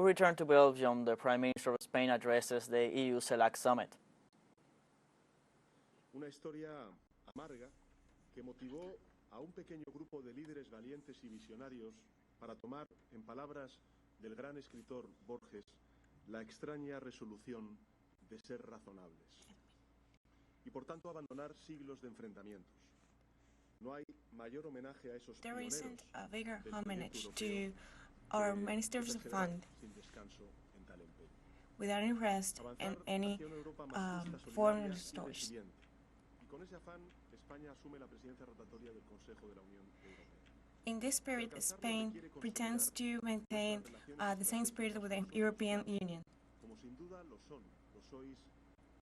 return to Belgium, the Prime Minister of Spain addresses the EU CELAC summit. Una historia amarga que motivó a un pequeño grupo de líderes valientes y visionarios para tomar, en palabras del gran escritor Borges, la extraña resolución de ser razonables y por tanto abandonar siglos de enfrentamientos. No hay mayor homenaje a esos pioneros There isn't a bigger del homage proyecto to europeo our que ministers of perseverar fund sin descanso en tal empeño. without any rest and Avanzar any hacia una Europa más justa, foreign solidaria y resource. resiliente. Y con ese afán, España asume la presidencia rotatoria del Consejo de la Unión Europea. In this spirit, Spain pretends to maintain the same spirit with the European Union. Como sin duda lo son, lo sois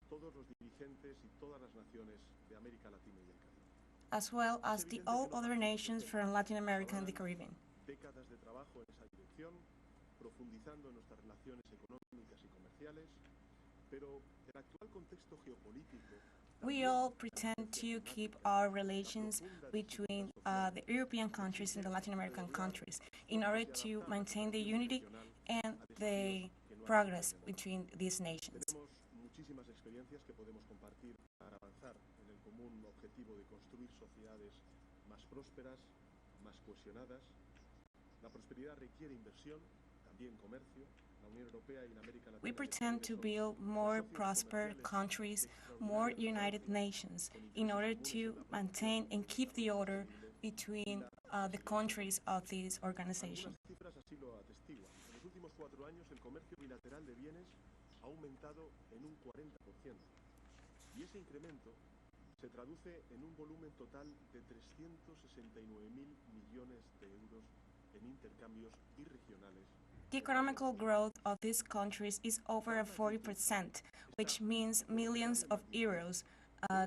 todos los dirigentes y todas las naciones de América Latina y el Caribe. As well as all other nations from Latin America and the Caribbean. Décadas de trabajo en esa dirección, profundizando en nuestras relaciones económicas y comerciales, pero el actual contexto geopolítico. We all pretend to keep our relations between the European countries and the Latin American countries in order to maintain the unity and the progress between these nations. Tenemos muchísimas experiencias que podemos compartir para avanzar en el común objetivo de construir sociedades más prósperas, más cohesionadas. La prosperidad requiere inversión, también comercio. La Unión Europea y la América Latina. We pretend to build more prosperous countries, more united nations, in order to maintain and keep the order between the countries of this organization. Algunas cifras así lo atestiguan. En los últimos 4 años el comercio bilateral de bienes ha aumentado en un 40%. Y ese incremento se traduce en un volumen total de 369.000 millones de euros en intercambios birregionales. The economical growth of these countries is over 40%, which means millions of euros,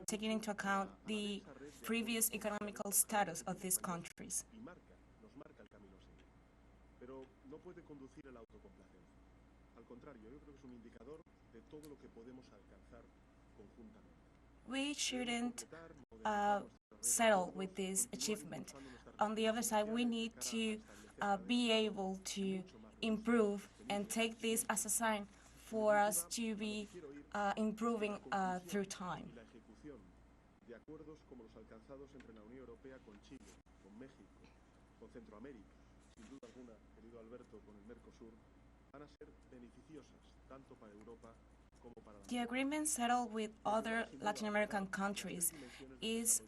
taking into account the previous economical status of these countries. Y nos marca el camino a seguir. Pero no puede conducir a la autocomplacencia. Al contrario, yo creo que es un indicador de todo lo que podemos alcanzar conjuntamente. We shouldn't settle with this achievement. On the other side, we need to be able to improve and take this as a sign for us to be improving through time. Y la ejecución de acuerdos como los alcanzados entre la Unión Europea con Chile, con México, con Centroamérica, sin duda alguna, querido Alberto, con el Mercosur, van a ser beneficiosas tanto para Europa como para la. The agreement settled with other Latin American countries is,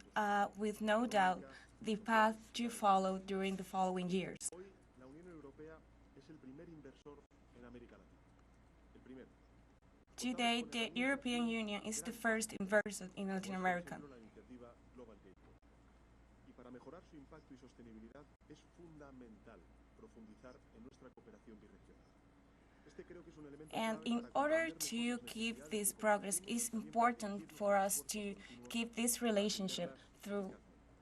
with no doubt, the path to follow during the following years. Hoy la Unión Europea es el primer inversor en América Latina. El primero. Today, the European Union is the first investor in Latin America. La iniciativa Global Gateway. Y para mejorar su impacto y sostenibilidad es fundamental profundizar en nuestra cooperación birregional. Este creo que es un elemento And clave in para order comprender to mejor las keep necesidades this y progress, it's important for us to keep this relationship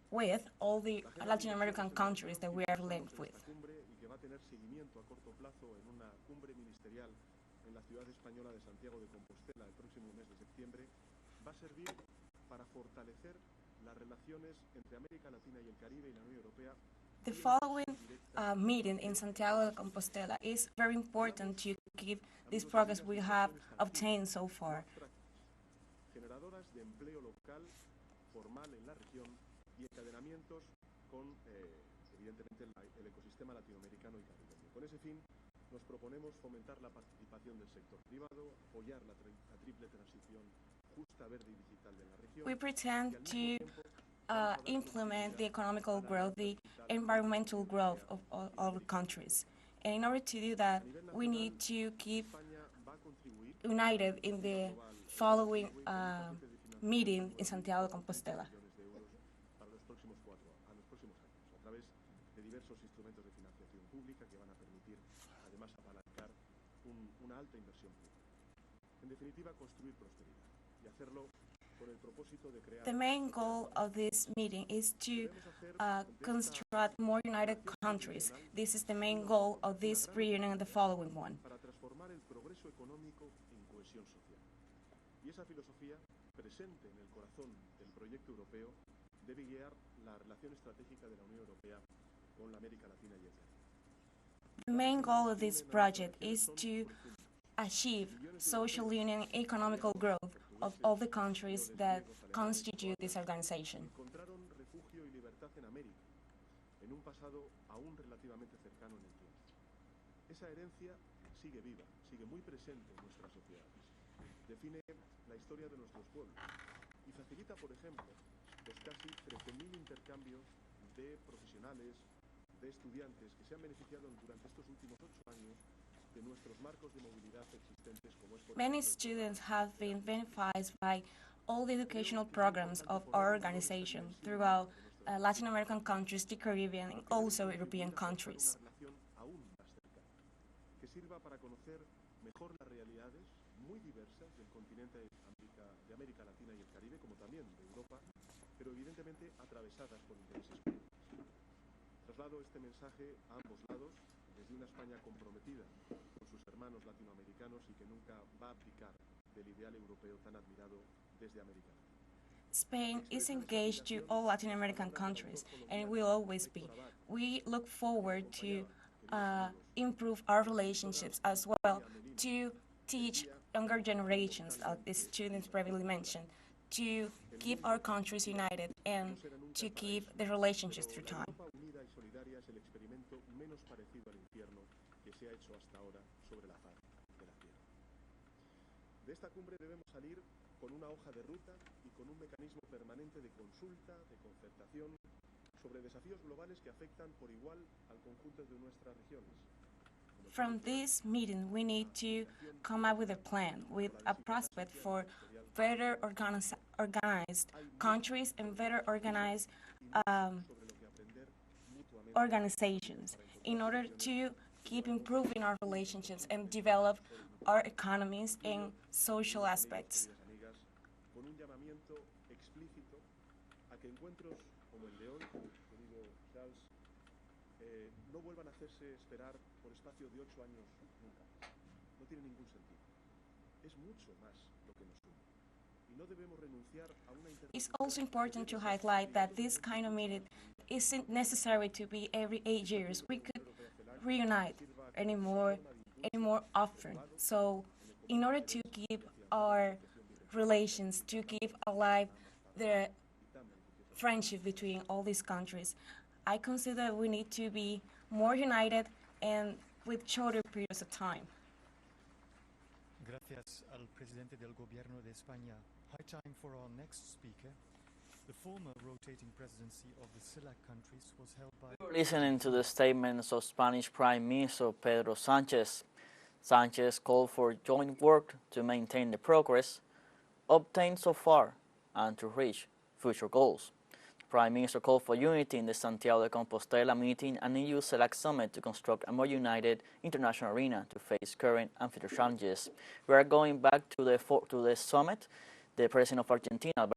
with all the Latin American countries that we are linked with. esta cumbre y que va a tener seguimiento a corto plazo en una cumbre ministerial en la ciudad española de Santiago de Compostela el próximo mes de septiembre, va a servir para fortalecer las relaciones entre América Latina y el Caribe y la Unión Europea. The following meeting in Santiago de Compostela is very important to keep this progress we have obtained so far. Generadoras de empleo local, formal en la región y encadenamientos con, evidentemente, el ecosistema latinoamericano y caribeño. Con ese fin, nos proponemos fomentar la participación del sector privado, apoyar la triple transición justa, verde y digital de la región. We pretend to implement the economical growth, the environmental growth of all countries. And in order to do that, we need to keep united in the following meeting in Santiago de Compostela. Para los próximos a los próximos años, a través de diversos instrumentos de financiación pública que van a permitir, además, apalancar una alta inversión pública. En definitiva, construir prosperidad y hacerlo con el propósito de crear. The main goal of this meeting is to construct more united countries. This is the main goal of this reunion and the following one. Para transformar el progreso económico en cohesión social. Y esa filosofía, presente en el corazón del proyecto europeo, debe guiar la relación estratégica de la Unión Europea con la América Latina y el Caribe. The main goal of this project is to achieve social union and economical growth of all the countries that constitute this organization. Encontraron refugio y libertad en América, en un pasado aún relativamente cercano en el tiempo. Esa herencia sigue viva, sigue muy presente en nuestras sociedades. Define la historia de nuestros pueblos y facilita, por ejemplo, los casi 13.000 intercambios de profesionales, de estudiantes que se han beneficiado durante estos últimos 8 años de nuestros marcos de movilidad existentes, como es por Many students have been benefited by all the educational programs of our organization throughout Latin American countries, the Caribbean, and also European countries. una relación aún más cercana, que sirva para conocer mejor las realidades muy diversas del continente de América Latina y el Caribe, como también de Europa, pero evidentemente atravesadas por intereses comunes. Traslado este mensaje a ambos lados desde una España comprometida con sus hermanos latinoamericanos y que nunca va a abdicar del ideal europeo tan admirado desde América Latina. Spain is engaged to all Latin American countries, and will always be. We look forward to improve our relationships as well, to teach younger generations, like the students previously mentioned, to keep our countries united and to keep the relationships through time. Europa unida y solidaria es el experimento menos parecido al infierno que se ha hecho hasta ahora sobre la faz de la tierra. De esta cumbre debemos salir con una hoja de ruta y con un mecanismo permanente de consulta, de concertación sobre desafíos globales que afectan por igual al conjunto de nuestras regiones. From this meeting, we need to come up with a plan, with a prospect for better organized countries and better organized organizations in order to keep improving our relationships and develop our economies and social aspects. Con un llamamiento explícito a que encuentros como el de hoy, querido Charles, no vuelvan a hacerse esperar por espacio de 8 años nunca. No tiene ningún sentido. Es mucho más lo que nos une. Y no debemos renunciar a una It's also important to highlight that this kind of meeting isn't necessary to be every 8 years. We could reunite anymore often. So in order to keep our relations, to keep alive the friendship between all these countries, I consider we need to be more united and with shorter periods of time. Gracias al presidente del gobierno de España. High time for our next speaker. The former rotating presidency of the CELAC countries was held by... Listening to the statements of Spanish Prime Minister Pedro Sanchez. Sanchez called for joint work to maintain the progress obtained so far and to reach future goals. The Prime Minister called for unity in the Santiago de Compostela meeting and EU CELAC summit to construct a more united international arena to face current and future challenges. We are going back to the summit. The President of Argentina,